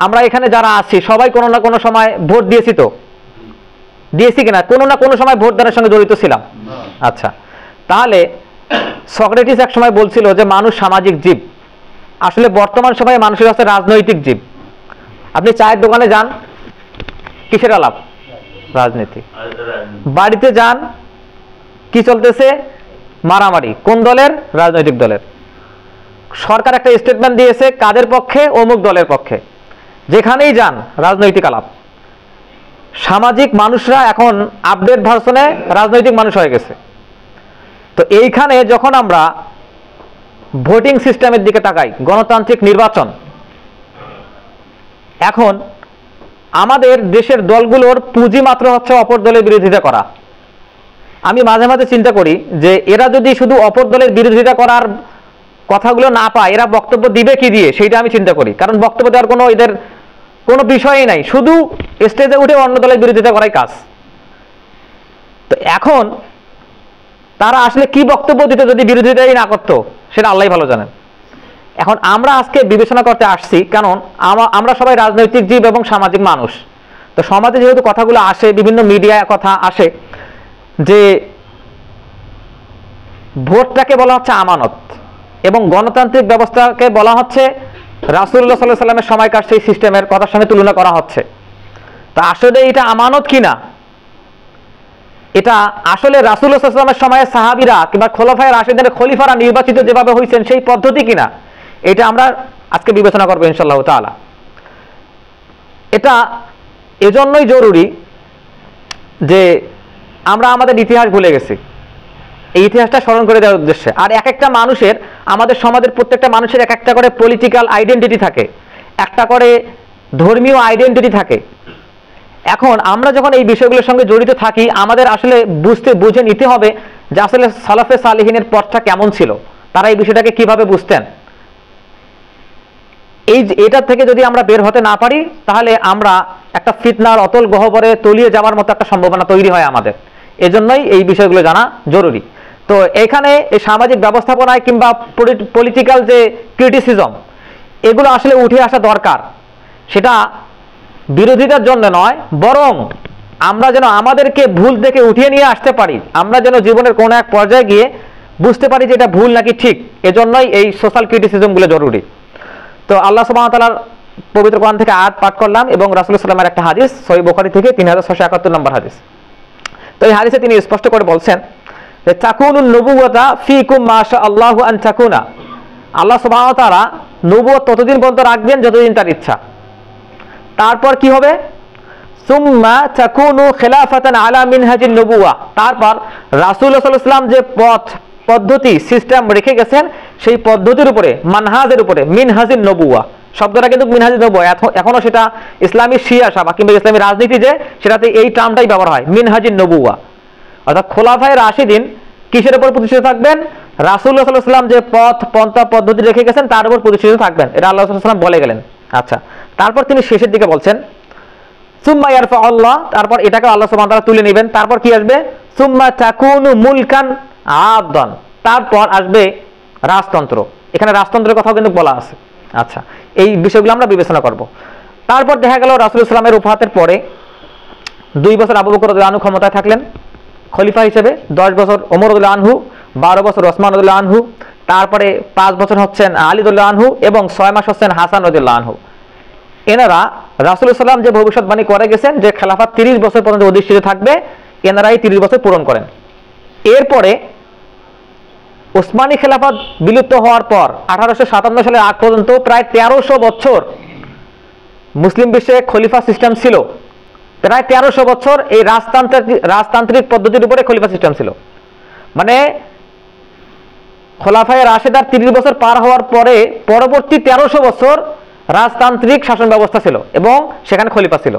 আমরা এখানে যারা আছি সবাই কোনো না কোনো সময় ভোট দিয়েছি, তো দিয়েছি কিনা, কোনো না কোনো সময় ভোট দানের সঙ্গে জড়িত ছিলাম। আচ্ছা, তাহলে সক্রেটিস এক সময় বলছিল যে মানুষ সামাজিক জীব। আসলে বর্তমান সময়ে মানুষের কাছে রাজনৈতিক জীব। আপনি চায়ের দোকানে যান, কিসের আলাপ? রাজনীতি। বাড়িতে যান, কি চলতেছে? মারামারি। কোন দলের? রাজনৈতিক দলের। সরকার একটা স্টেটমেন্ট দিয়েছে কাদের পক্ষে? অমুক দলের পক্ষে। যেখানেই যান রাজনৈতিক আলাপ। সামাজিক মানুষরা এখন আপডেট ভার্সনে রাজনৈতিক মানুষ হয়ে গেছে। তো এইখানে যখন আমরা ভোটিং সিস্টেমের দিকে তাকাই, গণতান্ত্রিক নির্বাচন, এখন আমাদের দেশের দলগুলোর পুঁজি মাত্র হচ্ছে অপর দলের বিরোধিতা করা। আমি মাঝে মাঝে চিন্তা করি যে এরা যদি শুধু অপর দলের বিরোধিতা করার কথাগুলো না পায়, এরা বক্তব্য দিবে কি দিয়ে, সেইটা আমি চিন্তা করি। কারণ বক্তব্য দেওয়ার কোনো এদের কোনো বিষয়ই নাই, শুধু স্টেজে উঠে অন্য দলের বিরোধিতা করাই কাজ। তো এখন তারা আসলে কি বক্তব্য দিত যদি বিরোধিতাই না করতো, সেটা আল্লাহ ভালো জানেন। এখন আমরা আজকে বিবেচনা করতে আসছি, কারণ আমরা সবাই রাজনৈতিক জীব এবং সামাজিক মানুষ। তো সমাজে যেহেতু কথাগুলো আসে, বিভিন্ন মিডিয়ায় কথা আসে যে ভোটটাকে বলা হচ্ছে আমানত এবং গণতান্ত্রিক ব্যবস্থাকে বলা হচ্ছে রাসূলুল্লাহ সাল্লাল্লাহু আলাইহি ওয়াসাল্লামের সময়কার সেই সিস্টেমের কথার সঙ্গে তুলনা করা হচ্ছে। তা আসলে এটা আমানত কিনা, এটা আসলে রাসূলুল্লাহ সাল্লাল্লাহু আলাইহি ওয়াসাল্লামের সময়ে সাহাবীরা কিংবা খোলাফায়ে রাশিদিনের খলিফারা নির্বাচিত যেভাবে হয়েছেন সেই পদ্ধতি কিনা, এটা আমরা আজকে বিবেচনা করবো ইনশাআল্লাহ তাআলা। এটা এজন্যই জরুরি যে আমরা আমাদের ইতিহাস ভুলে গেছি, এই ইতিহাসটা স্মরণ করে দেওয়ার উদ্দেশ্যে। আর এক একটা মানুষের, আমাদের সমাজের প্রত্যেকটা মানুষের এক একটা করে পলিটিক্যাল আইডেন্টিটি থাকে, একটা করে ধর্মীয় আইডেন্টিটি থাকে। এখন আমরা যখন এই বিষয়গুলোর সঙ্গে জড়িত থাকি, আমাদের আসলে বুঝে নিতে হবে যে আসলে সালাফে সালেহিনের পথটা কেমন ছিল, তারা এই বিষয়টাকে কিভাবে বুঝতেন। এটা থেকে যদি আমরা বের হতে না পারি, তাহলে আমরা একটা ফিতনার অতল গহ্বরে তলিয়ে যাওয়ার মতো একটা সম্ভাবনা তৈরি হয় আমাদের। এজন্যই এই বিষয়গুলো জানা জরুরি। তো এখানে এই সামাজিক ব্যবস্থাপনায় কিংবা পলিটিক্যাল যে ক্রিটিসিজম, এগুলো আসলে উঠে আসা দরকার। সেটা বিরোধিতার জন্য নয়, বরং আমরা যেন আমাদেরকে ভুল থেকে উঠিয়ে নিয়ে আসতে পারি, আমরা যেন জীবনের কোনো এক পর্যায়ে গিয়ে বুঝতে পারি যে এটা ভুল নাকি ঠিক। এজন্যই এই সোশ্যাল ক্রিটিসিজমগুলো জরুরি। তো আল্লাহ সুবহানাহু ওয়া তাআলার পবিত্র কোরআন থেকে আয়াত পাঠ করলাম এবং রাসূলুল্লাহ সাল্লাল্লাহু আলাইহি ওয়াসাল্লামের একটা হাদিস, সহিহ বুখারী থেকে 3671 নম্বর হাদিস। তো এই হাদিসে তিনি স্পষ্ট করে বলছেন যে তাকুনুন নবুওয়াতা ফীকুম মা শাআল্লাহু আন তাকুনা। আল্লাহ সুবহানাহু ওয়া তাআলা নবুয়ত ততদিন পর্যন্ত রাখবেন যতদিন তার ইচ্ছা। তারপর কি হবে? সুম্মা তাকুনু খিলাফাতান আলা মিনহাজিন নবুওয়া। তারপর রাসূলুল্লাহ সাল্লাল্লাহু আলাইহি ওয়াসাল্লাম যে পদ্ধতি সিস্টেম রেখে গেছেন, সেই পদ্ধতির উপরে, মানহাজের উপরে, মিনহাজিন নবুওয়া শব্দটা কিন্তু মিনহাজিন নবুওয়া, এখনো সেটা ইসলামী সিয়াসা বা কিংবা ইসলামী রাজনীতি যে, সেটাতে এই টার্মটাই ব্যবহার হয়, মিনহাজিন নবুওয়া। অর্থাৎ খোলাফায়ে রাশিদিন কিসের উপর প্রতিষ্ঠিত থাকবেন? রাসূলুল্লাহ সাল্লাল্লাহু আলাইহি ওয়াসাল্লাম যে পন্থা পদ্ধতি রেখে গেছেন তার উপর প্রতিষ্ঠিত থাকবেন, এটা আল্লাহ সাল্লাল্লাহু আলাইহি ওয়াসাল্লাম বলে গেলেন। আচ্ছা, তারপর তিনি শেষের দিকে বলছেন সুম্মা ইয়ারফাউল্লাহ, তারপর এটাকে আল্লাহ সুবহানাহু ওয়া তাআলা তুলে নেবেন। তারপর কি আসবে? সুম্মা তাকুনু মুলকান আদান, তারপর আসবে রাজতন্ত্র। এখানে রাজতন্ত্রের কথাও কিন্তু বলা আছে। আচ্ছা, এই বিষয়গুলো আমরা বিবেচনা করব। তারপর দেখা গেল রাসূলুল্লাহ সাল্লাল্লাহু আলাইহি ওয়াসাল্লামের ওফাতের পরে 2 বছর আবু বকর রাদিয়াল্লাহু আনহু ক্ষমতায় থাকলেন খলিফা হিসেবে, 10 বছর ওমর রাদিয়াল্লাহু আনহু, 12 বছর ওসমান রাদিয়াল্লাহু আনহু, তারপরে 5 বছর হচ্ছেন আলী রাদিয়াল্লাহু আনহু এবং 6 মাস হচ্ছেন হাসান রাদিয়াল্লাহু আনহু। এনারা রাসূলুল্লাহ সাল্লাল্লাহু আলাইহি ওয়াসাল্লাম যে ভবিষ্যৎবাণী করে গেছেন যে খেলাফত 30 বছর পর্যন্ত অধিষ্ঠিত থাকবে, এনারাই 30 বছর পূরণ করেন। এরপরে ওসমানী খেলাফত বিলুপ্ত হওয়ার পর 1857 সালের আগ পর্যন্ত প্রায় 1300 বছর মুসলিম বিশ্বে খলিফা সিস্টেম ছিল। প্রায় 1300 বছর এই রাজতান্ত্রিক পদ্ধতির উপরে খলিফা সিস্টেম ছিল। মানে খোলাফায়ে রাশেদার 30 বছর পার হওয়ার পরে পরবর্তী 1300 বছর রাজতান্ত্রিক শাসন ব্যবস্থা ছিল এবং সেখানে খলিফা ছিল।